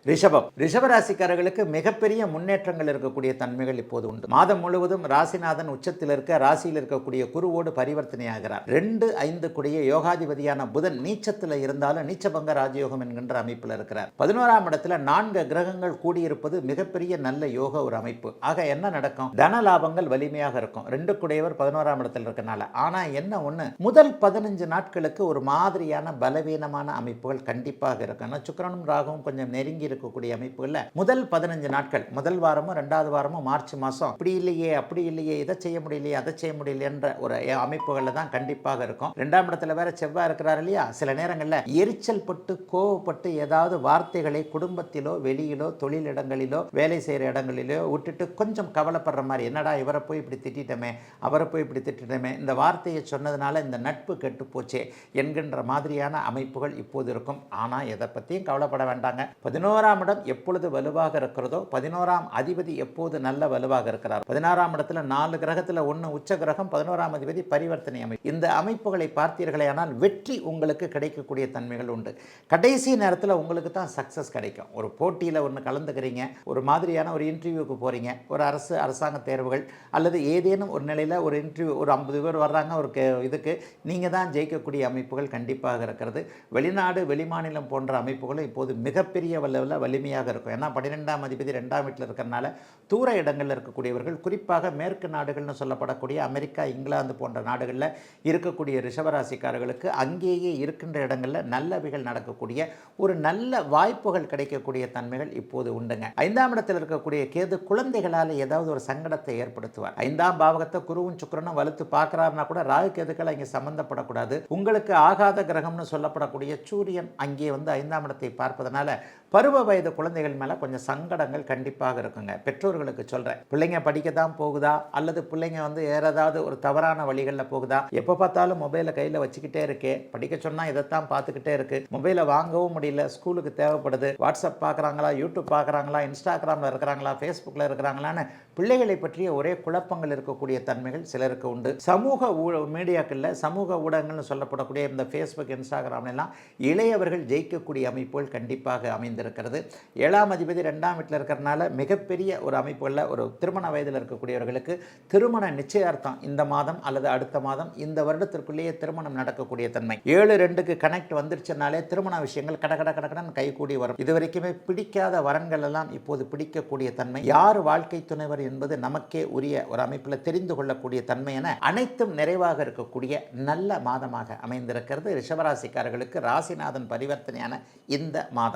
ரிஷபராசிக்காரர்களுக்கு மிகப்பெரிய முன்னேற்றங்கள் இருக்கக்கூடிய தன்மைகள் இப்போது உண்டு. மாதம் முழுவதும் ராசிநாதன் உச்சத்தில் இருக்க ராசியில் இருக்கக்கூடிய குருவோடு பரிவர்த்தனை ஆகிறார். 2-5 கூடிய யோகாதிபதியான புதன் நீச்சத்தில் இருந்தாலும் நீச்சபங்க ராஜயோகம் என்கின்ற அமைப்பில் இருக்கிறார். 11ஆம் இடத்துல 4 கிரகங்கள் கூடியிருப்பது மிகப்பெரிய நல்ல யோக ஒரு அமைப்பு. ஆக என்ன நடக்கும்? தன லாபங்கள் வலிமையாக இருக்கும். 2 கூடியவர் 11ஆம் இடத்தில் இருக்கனால. ஆனா என்ன ஒண்ணு, முதல் 15 நாட்களுக்கு ஒரு மாதிரியான பலவீனமான அமைப்புகள் கண்டிப்பாக இருக்கும். சுக்கிரனும் ராகுவும் கொஞ்சம் நெருங்கி இருக்கக்கூடிய அமைப்புகள்ல முதல் 15 நாட்கள், முதல் வாரமும் 2வது வாரமும் மார்ச் மாசம் இப்படி இல்லையே அப்படி இல்லையே, இதை செய்ய முடியலையே அதை செய்ய முடியல என்ற ஒரு அமைப்புகள்ல தான் கண்டிப்பாக இருக்கும். 2ஆம் இடத்துல வேற செவ்வாய் இருக்கிறார் இல்லையா, சில நேரங்கள்ல எரிச்சல் பட்டு கோவப்பட்டு ஏதாவது வார்த்தைகளை குடும்பத்திலோ வெளியிலோ தொழிலிடங்களிலோ வேலை செய்யற இடங்களிலோ விட்டுட்டு கொஞ்சம் கவலைப்படுற மாதிரி, என்னடா இவரை போய் இப்படி திட்டமே அவரை போய் இப்படி திட்டமே, இந்த வார்த்தையை சொன்னதுனால இந்த நட்பு கெட்டு போச்சே என்கின்ற மாதிரியான அமைப்புகள் இப்போது இருக்கும். ஆனா எதை பத்தியும் கவலைப்பட வேண்டாங்க. 11ஆம் இடம் எப்பொழுது வலுவாக இருக்கிறதோ, 11ஆம் அதிபதி எப்போது நல்ல வலுவாக இருக்கிறார். 16ஆம் இடத்துல 4 கிரகத்துல 1 உச்ச கிரகம், 11ஆம் அதிபதி பரிவர்த்தனை அமைப்பு. இந்த அமைப்புகளை பார்த்தீர்களே ஆனால் வெற்றி உங்களுக்கு கிடைக்கக்கூடிய தன்மைகள் உண்டு. கடைசி நேரத்தில் உங்களுக்கு தான் சக்சஸ் கிடைக்கும். ஒரு போட்டியில் ஒன்று கலந்துக்கிறீங்க, ஒரு மாதிரியான ஒரு இன்டர்வியூக்கு போறீங்க, ஒரு அரசாங்க தேர்வுகள் அல்லது ஏதேனும் ஒரு நிலையில் ஒரு இன்டர்வியூ, ஒரு 50 பேர் வர்றாங்க ஒரு இதுக்கு, நீங்கள் தான் ஜெயிக்கக்கூடிய அமைப்புகள் கண்டிப்பாக இருக்கிறது. வெளிநாடு வெளிமாநிலம் போன்ற அமைப்புகளும் இப்போது மிகப்பெரிய வல்லவில் வலிமையாக இருக்கும். ஏன்னா 12ஆம் அதிபதி 2ஆம் வீட்டில் இருக்கிறனால தூர இடங்களில் இருக்கக்கூடியவர்கள், குறிப்பாக மேற்கு நாடுகள்னு சொல்லப்படக்கூடிய அமெரிக்கா, இங்கிலாந்து போன்ற நாடுகளில் இருக்கக்கூடிய ரிஷபராசிக்காரர்களுக்கு அங்கேயே இருக்கின்ற இடங்களில் நல்லவைகள் நடக்கக்கூடிய ஒரு நல்ல வாய்ப்புகள் கிடைக்கக்கூடிய தன்மைகள் இப்போது உண்டுங்க. 5ஆம் இடத்தில் இருக்கக்கூடிய கேது குழந்தைகளால் ஏதாவது ஒரு சங்கடத்தை ஏற்படுத்துவார். 5ஆம் பாவகத்தை குருவும் சுக்கிரனும் வலுத்து பார்க்கிறார்னா கூட ராகு கேதுக்கள் அங்கே சம்பந்தப்படக்கூடாது. உங்களுக்கு ஆகாத கிரகம்னு சொல்லப்படக்கூடிய சூரியன் அங்கே வந்து 5ஆம் இடத்தை பார்ப்பதனால பருவ வயது குழந்தைகள் மேலே கொஞ்சம் சங்கடங்கள் கண்டிப்பாக இருக்குங்க. பெற்றோர்களுக்கு சொல்கிறேன், பிள்ளைங்க படிக்க தான் போகுதா அல்லது பிள்ளைங்க வந்து ஏதாவது ஒரு தவறான வழிகளில் போகுதா, எப்போ பார்த்தாலும் மொபைலை கையில் வச்சுக்கிட்டே இருக்கே, படிக்க சொன்னால் இதைத்தான் பார்த்துக்கிட்டே இருக்கு, மொபைலை வாங்கவும் முடியல, ஸ்கூலுக்கு தேவைப்படுது, வாட்ஸ்அப் பார்க்குறாங்களா, யூடியூப் பார்க்குறாங்களா, இன்ஸ்டாகிராமில் இருக்கிறாங்களா, ஃபேஸ்புக்கில் இருக்கிறாங்களான்னு பிள்ளைகளை பற்றிய ஒரே குழப்பங்கள் இருக்கக்கூடிய தன்மைகள் சிலருக்கு உண்டு. சமூக மீடியாக்களில், சமூக ஊடகங்கள்னு சொல்லப்படக்கூடிய இந்த ஃபேஸ்புக், இன்ஸ்டாகிராம்லாம் இளையவர்கள் ஜெயிக்கக்கூடிய அமைப்புகள் கண்டிப்பாக அமைந்திருக்கிறது. 7ஆம் அதிபதி 2ஆம் வீட்டில் இருக்கிறனால மிகப்பெரிய ஒரு அமைப்புகளில் ஒரு திருமண வயதில் இருக்கக்கூடியவர்களுக்கு திருமண நிச்சயார்த்தம் இந்த மாதம் அல்லது அடுத்த மாதம், இந்த வருடத்திற்குள்ளேயே திருமணம் நடக்கக்கூடிய தன்மை. 7-2க்கு கனெக்ட் வந்துருச்சுனாலே திருமண விஷயங்கள் கடகடன் கைகூடி வரும். இதுவரைக்குமே பிடிக்காத வரன்கள் எல்லாம் இப்போது பிடிக்கக்கூடிய தன்மை. யார் வாழ்க்கை துணைவர் என்பது நமக்கே உரிய ஒரு அமைப்பில் தெரிந்து கொள்ளக்கூடிய தன்மை என அனைத்தும் நிறைவாக இருக்கக்கூடிய நல்ல மாதமாக அமைந்திருக்கிறது ரிஷபராசிக்காரர்களுக்கு ராசிநாதன் பரிவர்த்தனையான இந்த மாதம்.